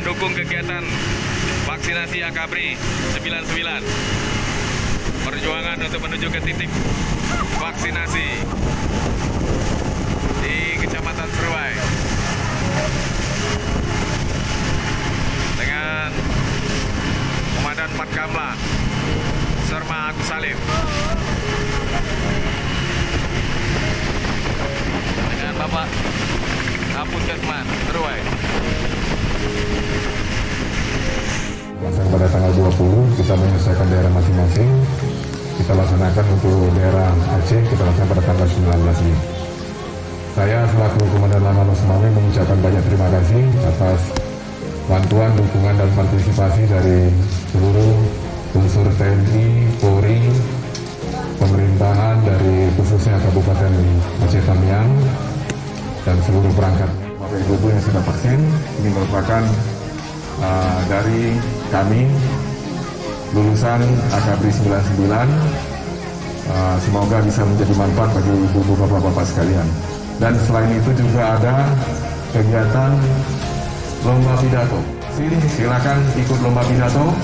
mendukung kegiatan vaksinasi AKABRI 99. Perjuangan untuk menuju ke titik vaksinasi di Kecamatan Seruai dengan Komandan Patkamla Serma Agus Salim dengan Bapak Kapuskesmas Seruai. Pada tanggal 20 kita menyelesaikan daerah masing-masing. Kita laksanakan untuk daerah Aceh, kita laksanakan pada tanggal 19 ini. Saya selaku Komandan Lanal Semawe mengucapkan banyak terima kasih atas bantuan, dukungan, dan partisipasi dari seluruh unsur TNI, Polri, pemerintahan dari khususnya Kabupaten Aceh Tamiang, dan seluruh perangkat Bapak Ibu yang sudah vaksin. Ini merupakan dari kami lulusan AKABRI 99, semoga bisa menjadi manfaat bagi ibu-ibu bapak-bapak sekalian. Dan selain itu juga ada kegiatan lomba pidato. Silakan ikut lomba pidato.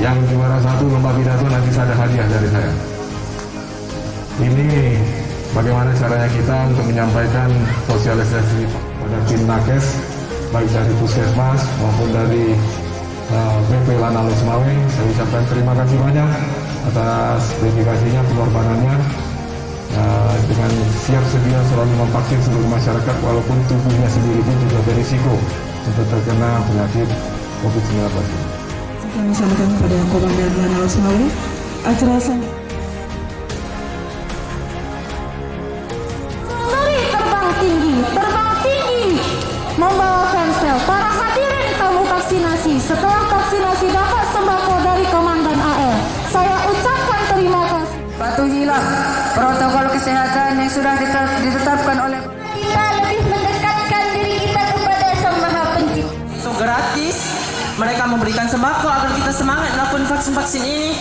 Yang juara satu lomba pidato nanti ada hadiah dari saya. Ini bagaimana caranya kita untuk menyampaikan sosialisasi pada tim nakes, baik dari Puskesmas maupun dari BP Lanal Semawe. Saya ucapkan terima kasih banyak atas dedikasinya, pengorbanannya, dengan siap sedia selalu memvaksin seluruh masyarakat walaupun tubuhnya sendiri pun juga berisiko untuk terkena penyakit COVID-19. Kami sampaikan kepada Komandan Lanal Semawe, acara terbang tinggi, membawa fansel. Para hadirin tamu vaksinasi, setelah vaksinasi dapat sembako dari Komandan AL. Saya ucapkan terima kasih. Patuhilah protokol kesehatan yang sudah ditetapkan oleh kita, lebih mendekatkan diri kita kepada Sang Maha Pencipta. Itu gratis, mereka memberikan sembako agar kita semangat melakukan vaksin ini.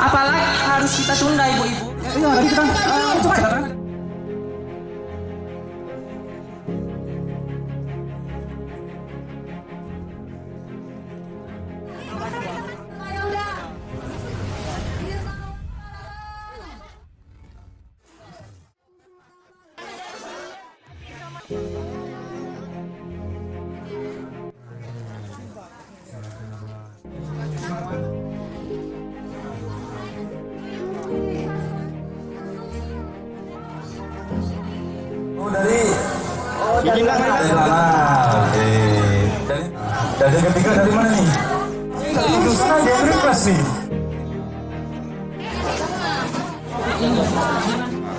Apalagi harus kita tunda, ibu-ibu. Dari ketiga dari mana nih? Dari sana dia represi.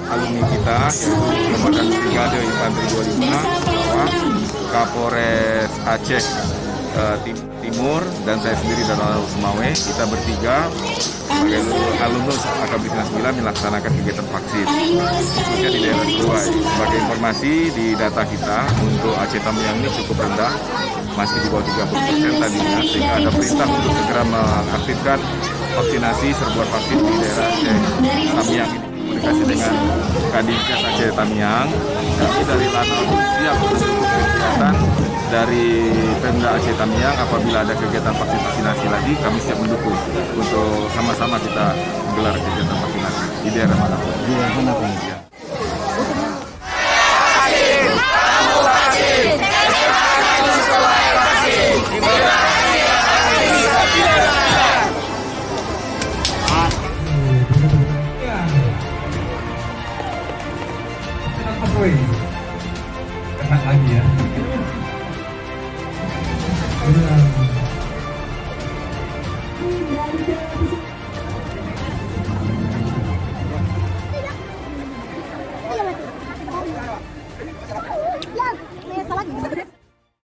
Alumni kita merupakan Brigade Infanteri 25 bawah Kapolres Aceh Timur dan saya sendiri dari Lanal Semawe. Kita bertiga sebagai alumnus AKABRI 99 melaksanakan kegiatan vaksin khususnya di daerah Seruai. Sebagai informasi, di data kita untuk Aceh Tamiang ini cukup rendah, masih di bawah 30% tadinya, sehingga ada perintah untuk segera mengaktifkan vaksinasi serbuan vaksin di daerah Aceh Tamiang ini. Komunikasi dengan Kadinkes Aceh Tamiang, kami dari Lanal siap mendukung kegiatan dari Pemda Aceh Tamiang. Apabila ada kegiatan vaksinasi lagi, kami siap mendukung untuk sama-sama kita menggelar kegiatan vaksinasi di daerah manapun. Vaksin, vaksin.